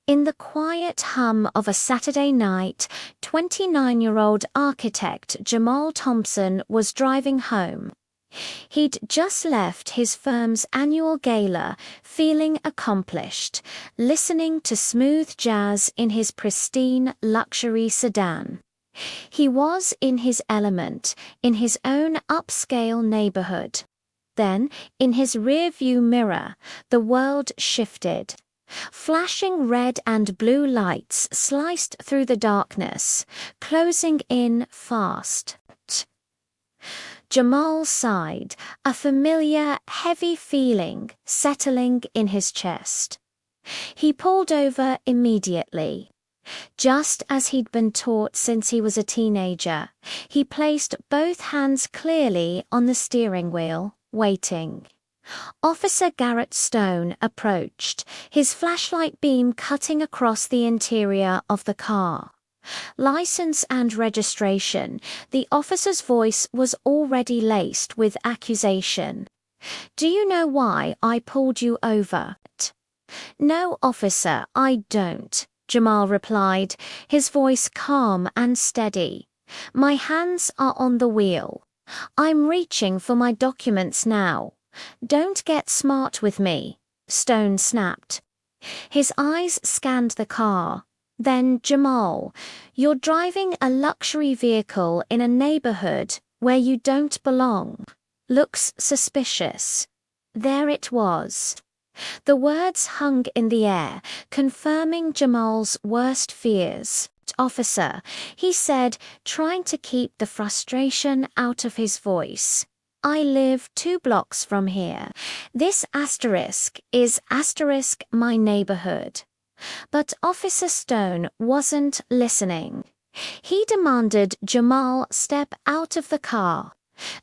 In the quiet hum of a Saturday night, 29-year-old architect Jamal Thompson was driving home. He'd just left his firm's annual gala, feeling accomplished, listening to smooth jazz in his pristine luxury sedan. He was in his element, in his own upscale neighborhood. Then, in his rearview mirror, the world shifted. Flashing red and blue lights sliced through the darkness, closing in fast. Jamal sighed, a familiar, heavy feeling settling in his chest. He pulled over immediately. Just as he'd been taught since he was a teenager, he placed both hands clearly on the steering wheel, waiting. Officer Garrett Stone approached, his flashlight beam cutting across the interior of the car. License and registration, the officer's voice was already laced with accusation. "Do you know why I pulled you over?" "No, officer, I don't," Jamal replied, his voice calm and steady. "My hands are on the wheel. I'm reaching for my documents now. Don't get smart with me," Stone snapped. His eyes scanned the car. "Then, Jamal, you're driving a luxury vehicle in a neighborhood where you don't belong. Looks suspicious." There it was. The words hung in the air, confirming Jamal's worst fears. "Officer," he said, trying to keep the frustration out of his voice, "I live 2 blocks from here. This asterisk is asterisk my neighborhood." But Officer Stone wasn't listening. He demanded Jamal step out of the car.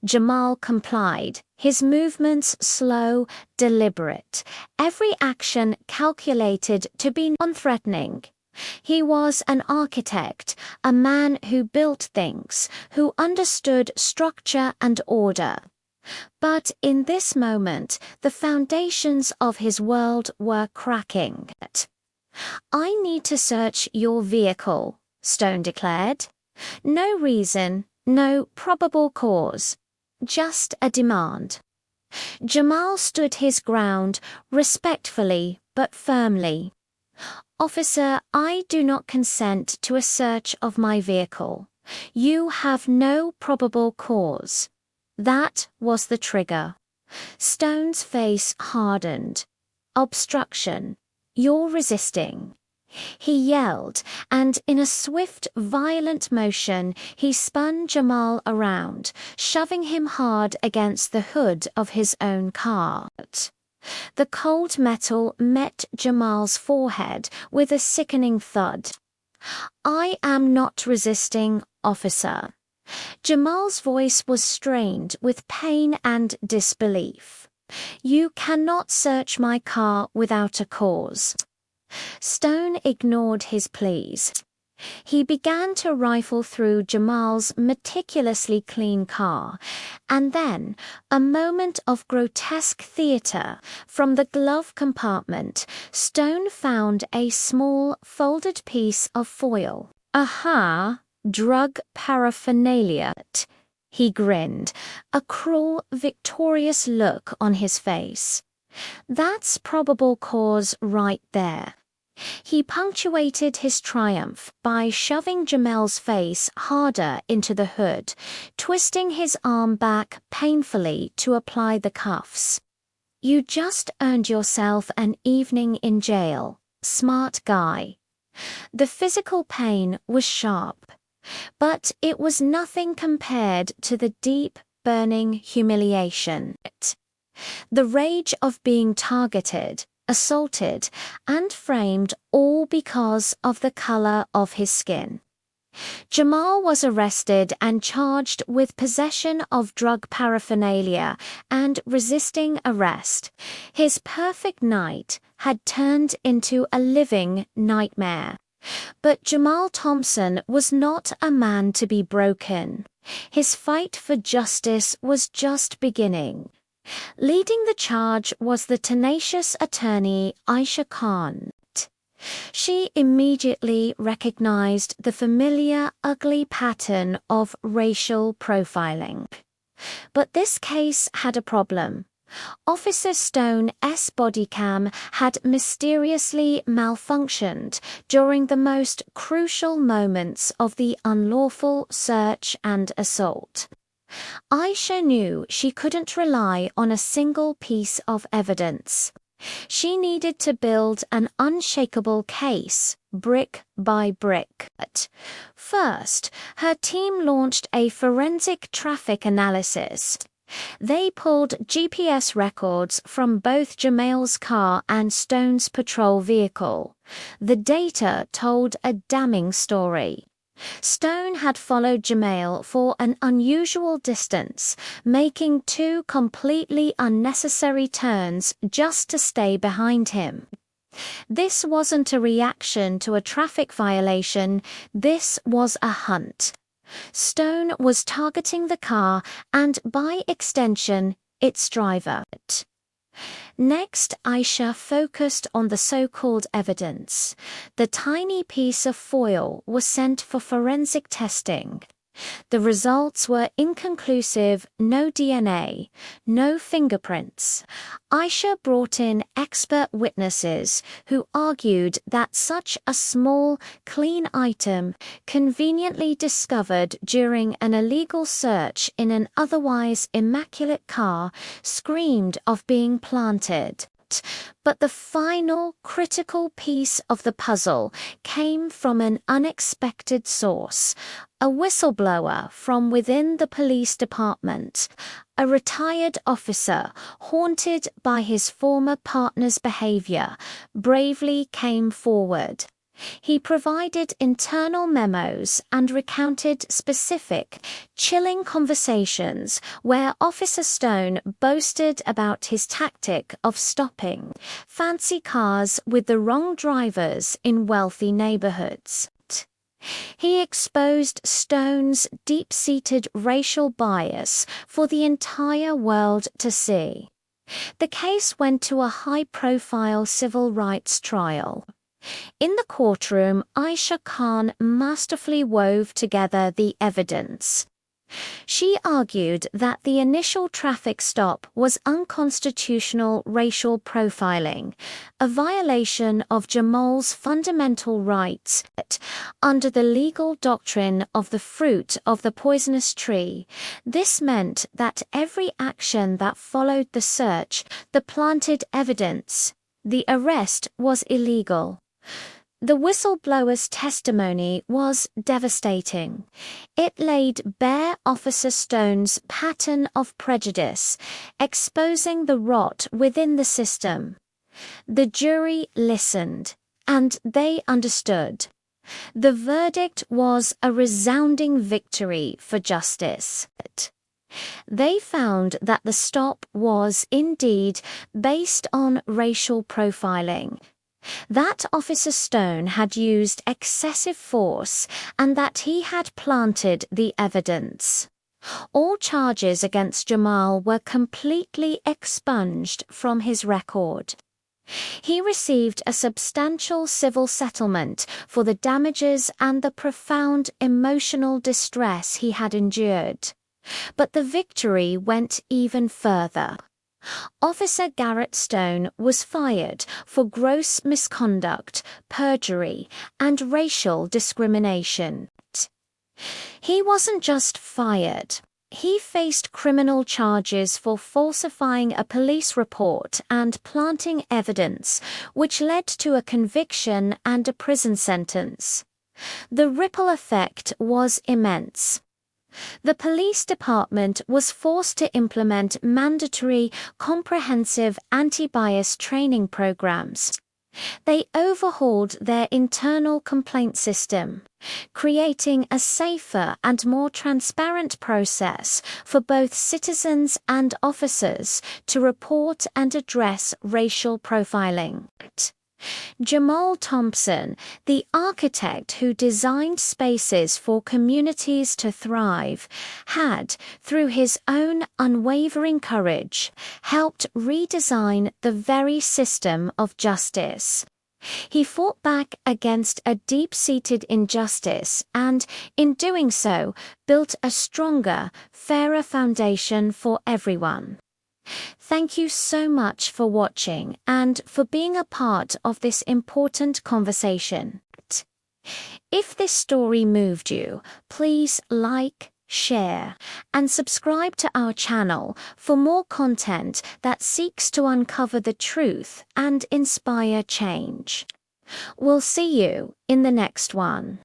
Jamal complied, his movements slow, deliberate, every action calculated to be non-threatening. He was an architect, a man who built things, who understood structure and order. But in this moment, the foundations of his world were cracking. "I need to search your vehicle," Stone declared. "No reason, no probable cause, just a demand." Jamal stood his ground, respectfully but firmly. "Officer, I do not consent to a search of my vehicle. You have no probable cause." That was the trigger. Stone's face hardened. "Obstruction. You're resisting." He yelled, and in a swift, violent motion, he spun Jamal around, shoving him hard against the hood of his own car. The cold metal met Jamal's forehead with a sickening thud. "I am not resisting, officer." Jamal's voice was strained with pain and disbelief. "You cannot search my car without a cause." Stone ignored his pleas. He began to rifle through Jamal's meticulously clean car, and then, a moment of grotesque theater, from the glove compartment, Stone found a small, folded piece of foil. "Aha, drug paraphernalia," he grinned, a cruel, victorious look on his face. "That's probable cause right there." He punctuated his triumph by shoving Jamal's face harder into the hood, twisting his arm back painfully to apply the cuffs. "You just earned yourself an evening in jail, smart guy." The physical pain was sharp, but it was nothing compared to the deep, burning humiliation. The rage of being targeted, assaulted, and framed, all because of the color of his skin. Jamal was arrested and charged with possession of drug paraphernalia and resisting arrest. His perfect night had turned into a living nightmare. But Jamal Thompson was not a man to be broken. His fight for justice was just beginning. Leading the charge was the tenacious attorney Aisha Khan. She immediately recognized the familiar ugly pattern of racial profiling. But this case had a problem. Officer Stone's body cam had mysteriously malfunctioned during the most crucial moments of the unlawful search and assault. Aisha knew she couldn't rely on a single piece of evidence. She needed to build an unshakable case, brick by brick. First, her team launched a forensic traffic analysis. They pulled GPS records from both Jamal's car and Stone's patrol vehicle. The data told a damning story. Stone had followed Jamal for an unusual distance, making two completely unnecessary turns just to stay behind him. This wasn't a reaction to a traffic violation, this was a hunt. Stone was targeting the car and, by extension, its driver. Next, Aisha focused on the so-called evidence. The tiny piece of foil was sent for forensic testing. The results were inconclusive: no DNA, no fingerprints. Aisha brought in expert witnesses who argued that such a small, clean item, conveniently discovered during an illegal search in an otherwise immaculate car, screamed of being planted. But the final critical piece of the puzzle came from an unexpected source: a whistleblower from within the police department. A retired officer, haunted by his former partner's behavior, bravely came forward. He provided internal memos and recounted specific, chilling conversations where Officer Stone boasted about his tactic of stopping fancy cars with the wrong drivers in wealthy neighborhoods. He exposed Stone's deep-seated racial bias for the entire world to see. The case went to a high-profile civil rights trial. In the courtroom, Aisha Khan masterfully wove together the evidence. She argued that the initial traffic stop was unconstitutional racial profiling, a violation of Jamal's fundamental rights. Under the legal doctrine of the fruit of the poisonous tree, this meant that every action that followed the search, the planted evidence, the arrest, was illegal. The whistleblower's testimony was devastating. It laid bare Officer Stone's pattern of prejudice, exposing the rot within the system. The jury listened, and they understood. The verdict was a resounding victory for justice. They found that the stop was indeed based on racial profiling, that Officer Stone had used excessive force, and that he had planted the evidence. All charges against Jamal were completely expunged from his record. He received a substantial civil settlement for the damages and the profound emotional distress he had endured. But the victory went even further. Officer Garrett Stone was fired for gross misconduct, perjury, and racial discrimination. He wasn't just fired. He faced criminal charges for falsifying a police report and planting evidence, which led to a conviction and a prison sentence. The ripple effect was immense. The police department was forced to implement mandatory, comprehensive anti-bias training programs. They overhauled their internal complaint system, creating a safer and more transparent process for both citizens and officers to report and address racial profiling. Jamal Thompson, the architect who designed spaces for communities to thrive, had, through his own unwavering courage, helped redesign the very system of justice. He fought back against a deep-seated injustice and, in doing so, built a stronger, fairer foundation for everyone. Thank you so much for watching and for being a part of this important conversation. If this story moved you, please like, share, and subscribe to our channel for more content that seeks to uncover the truth and inspire change. We'll see you in the next one.